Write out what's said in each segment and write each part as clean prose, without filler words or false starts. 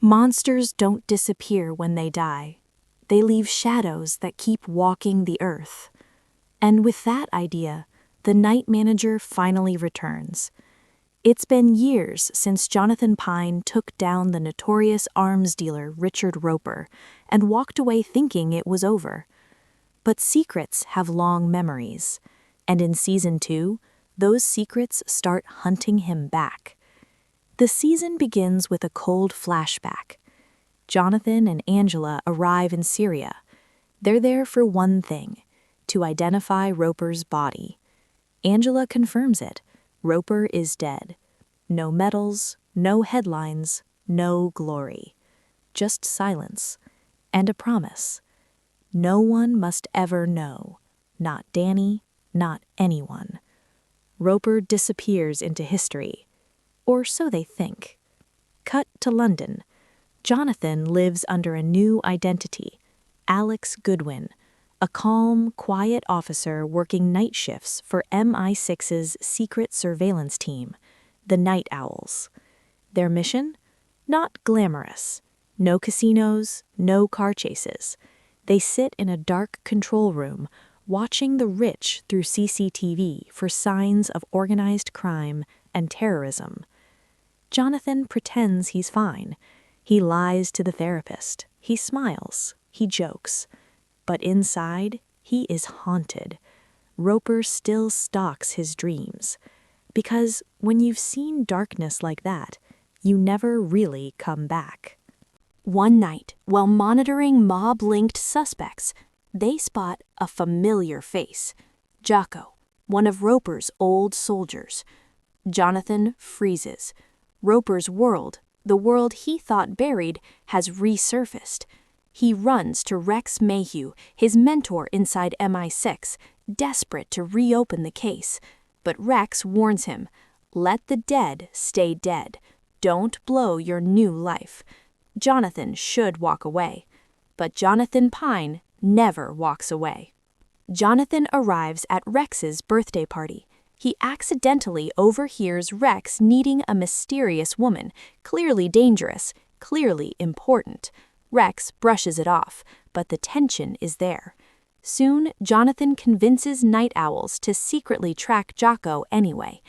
Monsters don't disappear when they die. They leave shadows that keep walking the earth. And with that idea, the night manager finally returns. It's been years since Jonathan Pine took down the notorious arms dealer Richard Roper and walked away thinking it was over. But secrets have long memories, and in Season 2, those secrets start hunting him back. The season begins with a cold flashback. Jonathan and Angela arrive in Syria. They're there for one thing: to identify Roper's body. Angela confirms it. Roper is dead. No medals, no headlines, no glory. Just silence. And a promise. No one must ever know. Not Danny, not anyone. Roper disappears into history. Or so they think. Cut to London. Jonathan lives under a new identity. Alex Goodwin, a calm, quiet officer working night shifts for MI6's secret surveillance team, the Night Owls. Their mission? Not glamorous. No casinos, no car chases. They sit in a dark control room, watching the rich through CCTV for signs of organized crime and terrorism. Jonathan pretends he's fine. He lies to the therapist. He smiles. He jokes. But inside, he is haunted. Roper still stalks his dreams. Because when you've seen darkness like that, you never really come back. One night, while monitoring mob-linked suspects, they spot a familiar face. Jocko, one of Roper's old soldiers. Jonathan freezes. Roper's world, the world he thought buried, has resurfaced. He runs to Rex Mayhew, his mentor inside MI6, desperate to reopen the case. But Rex warns him, "Let the dead stay dead. Don't blow your new life." Jonathan should walk away. But Jonathan Pine never walks away. Jonathan arrives at Rex's birthday party. He accidentally overhears Rex needing a mysterious woman, clearly dangerous, clearly important. Rex brushes it off, but the tension is there. Soon, Jonathan convinces Night Owls to secretly track Jocko anyway.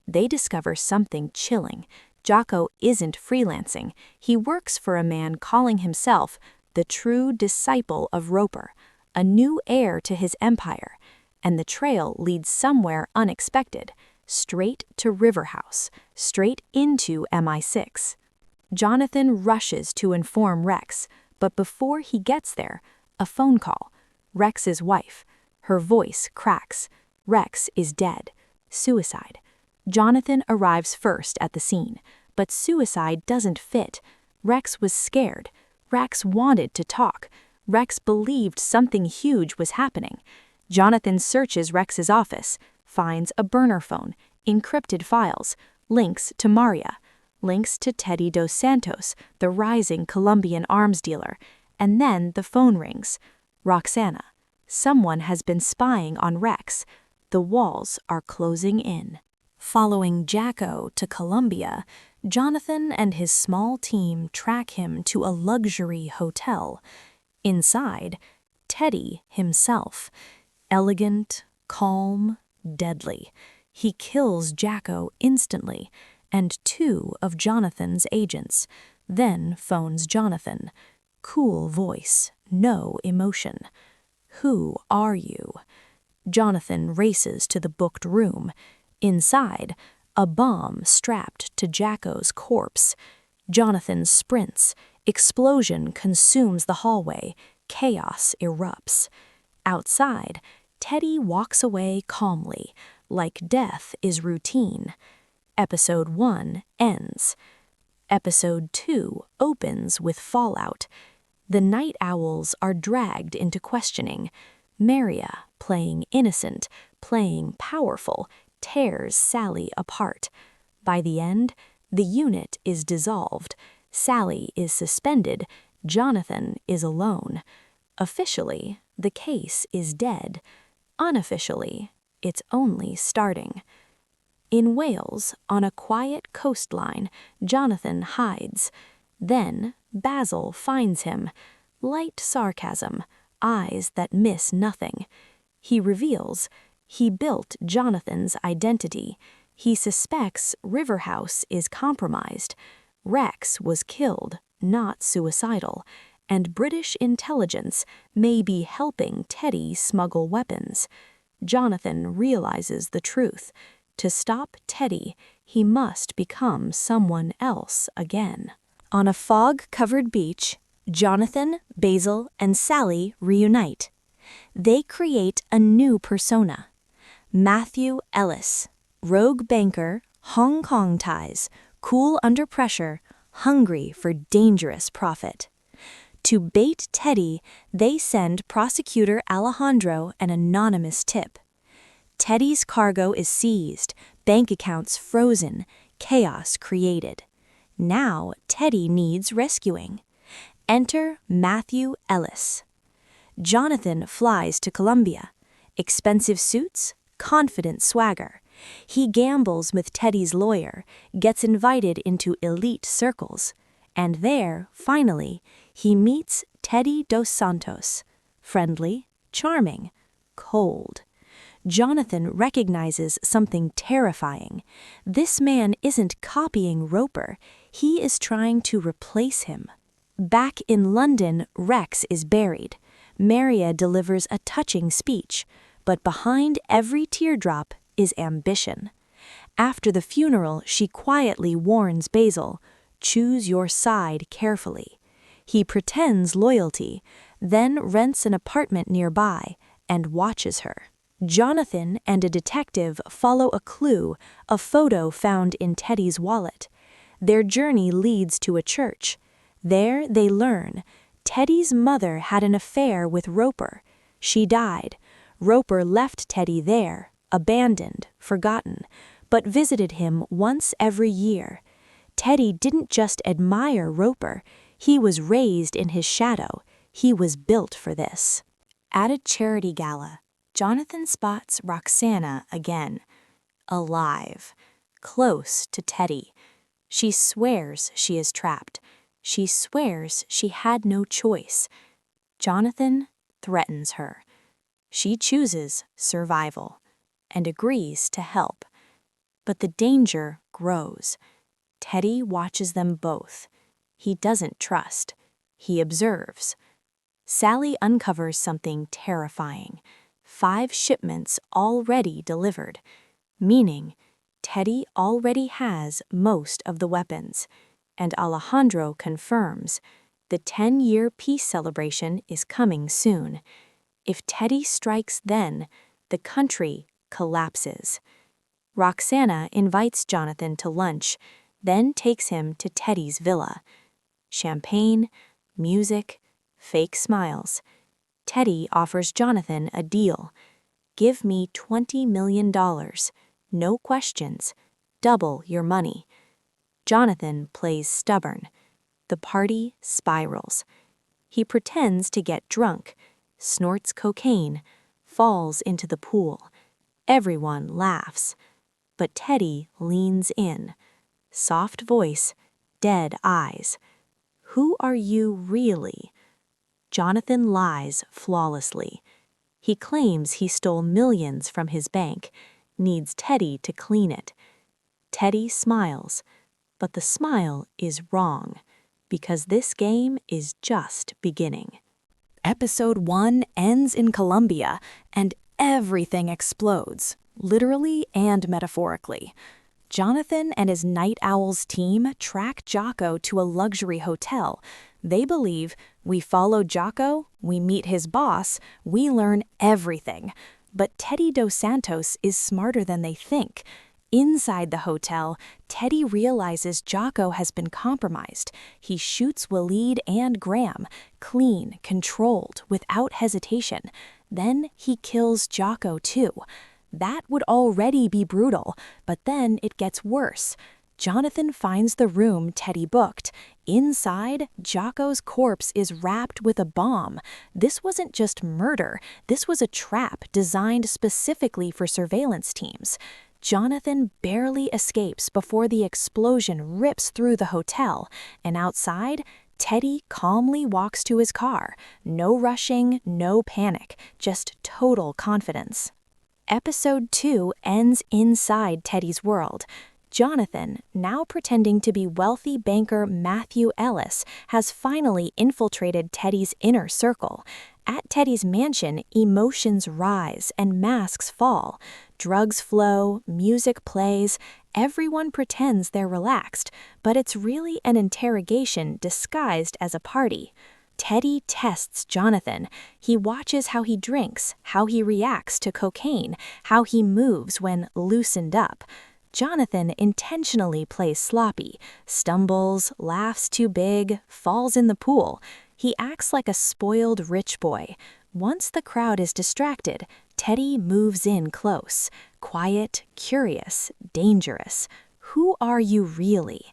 They discover something chilling. Jocko isn't freelancing. He works for a man calling himself the true disciple of Roper, a new heir to his empire. And the trail leads somewhere unexpected, straight to River House, straight into MI6. Jonathan rushes to inform Rex, but before he gets there, a phone call. Rex's wife. Her voice cracks. Rex is dead. Suicide. Jonathan arrives first at the scene, but suicide doesn't fit. Rex was scared. Rex wanted to talk. Rex believed something huge was happening. Jonathan searches Rex's office, finds a burner phone, encrypted files, links to Maria, links to Teddy Dos Santos, the rising Colombian arms dealer, and then the phone rings. Roxana. Someone has been spying on Rex. The walls are closing in. Following Jocko to Colombia, Jonathan and his small team track him to a luxury hotel. Inside, Teddy himself. Elegant, calm, deadly. He kills Jocko instantly, and 2 of Jonathan's agents, then phones Jonathan. Cool voice, no emotion. "Who are you?" Jonathan races to the booked room. Inside, a bomb strapped to Jocko's corpse. Jonathan sprints. Explosion consumes the hallway. Chaos erupts. Outside, Teddy walks away calmly, like death is routine. Episode 1 ends. Episode 2 opens with fallout. The Night Owls are dragged into questioning. Maria, playing innocent, playing powerful, tears Sally apart. By the end, the unit is dissolved. Sally is suspended. Jonathan is alone. Officially, the case is dead. Unofficially, it's only starting. In Wales, on a quiet coastline, Jonathan hides. Then, Basil finds him. Light sarcasm, eyes that miss nothing. He reveals he built Jonathan's identity. He suspects Riverhouse is compromised. Rex was killed, not suicidal, and British intelligence may be helping Teddy smuggle weapons. Jonathan realizes the truth. To stop Teddy, he must become someone else again. On a fog-covered beach, Jonathan, Basil, and Sally reunite. They create a new persona. Matthew Ellis, rogue banker, Hong Kong ties, cool under pressure, hungry for dangerous profit. To bait Teddy, they send prosecutor Alejandro an anonymous tip. Teddy's cargo is seized, bank accounts frozen, chaos created. Now Teddy needs rescuing. Enter Matthew Ellis. Jonathan flies to Colombia. Expensive suits, confident swagger. He gambles with Teddy's lawyer, gets invited into elite circles, and there, finally, he meets Teddy Dos Santos. Friendly, charming, cold. Jonathan recognizes something terrifying. This man isn't copying Roper, he is trying to replace him. Back in London, Rex is buried. Maria delivers a touching speech, but behind every teardrop is ambition. After the funeral, she quietly warns Basil, "Choose your side carefully." He pretends loyalty, then rents an apartment nearby and watches her. Jonathan and a detective follow a clue, a photo found in Teddy's wallet. Their journey leads to a church. There they learn Teddy's mother had an affair with Roper. She died. Roper left Teddy there, abandoned, forgotten, but visited him once every year. Teddy didn't just admire Roper, he was raised in his shadow. He was built for this. At a charity gala, Jonathan spots Roxana again. Alive. Close to Teddy. She swears she is trapped. She swears she had no choice. Jonathan threatens her. She chooses survival and agrees to help. But the danger grows. Teddy watches them both. He doesn't trust. He observes. Sally uncovers something terrifying. 5 shipments already delivered, meaning Teddy already has most of the weapons. And Alejandro confirms the 10-year peace celebration is coming soon. If Teddy strikes then, the country collapses. Roxana invites Jonathan to lunch, then takes him to Teddy's villa. Champagne, music, fake smiles. Teddy offers Jonathan a deal. Give me $20 million. No questions. Double your money. Jonathan plays stubborn. The party spirals. He pretends to get drunk, snorts cocaine, falls into the pool. Everyone laughs. But Teddy leans in. Soft voice, dead eyes. Who are you really? Jonathan lies flawlessly. He claims he stole millions from his bank, needs Teddy to clean it. Teddy smiles. But the smile is wrong, because this game is just beginning. Episode 1 ends in Colombia, and everything explodes, literally and metaphorically. Jonathan and his Night Owls team track Jocko to a luxury hotel. They believe, we follow Jocko, we meet his boss, we learn everything. But Teddy Dos Santos is smarter than they think. Inside the hotel, Teddy realizes Jocko has been compromised. He shoots Waleed and Graham, clean, controlled, without hesitation. Then he kills Jocko too. That would already be brutal, but then it gets worse. Jonathan finds the room Teddy booked. Inside, Jocko's corpse is wrapped with a bomb. This wasn't just murder, this was a trap designed specifically for surveillance teams. Jonathan barely escapes before the explosion rips through the hotel, and outside, Teddy calmly walks to his car. No rushing, no panic, just total confidence. Episode 2 ends inside Teddy's world. Jonathan, now pretending to be wealthy banker Matthew Ellis, has finally infiltrated Teddy's inner circle. At Teddy's mansion, emotions rise and masks fall. Drugs flow, music plays, everyone pretends they're relaxed, but it's really an interrogation disguised as a party. Teddy tests Jonathan. He watches how he drinks, how he reacts to cocaine, how he moves when loosened up. Jonathan intentionally plays sloppy, stumbles, laughs too big, falls in the pool. He acts like a spoiled rich boy. Once the crowd is distracted, Teddy moves in close. Quiet, curious, dangerous. Who are you really?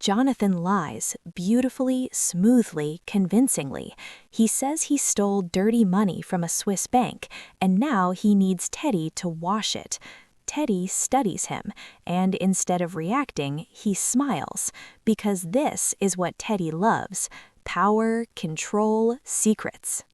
Jonathan lies, beautifully, smoothly, convincingly. He says he stole dirty money from a Swiss bank, and now he needs Teddy to wash it. Teddy studies him, and instead of reacting, he smiles, because this is what Teddy loves: power, control, secrets.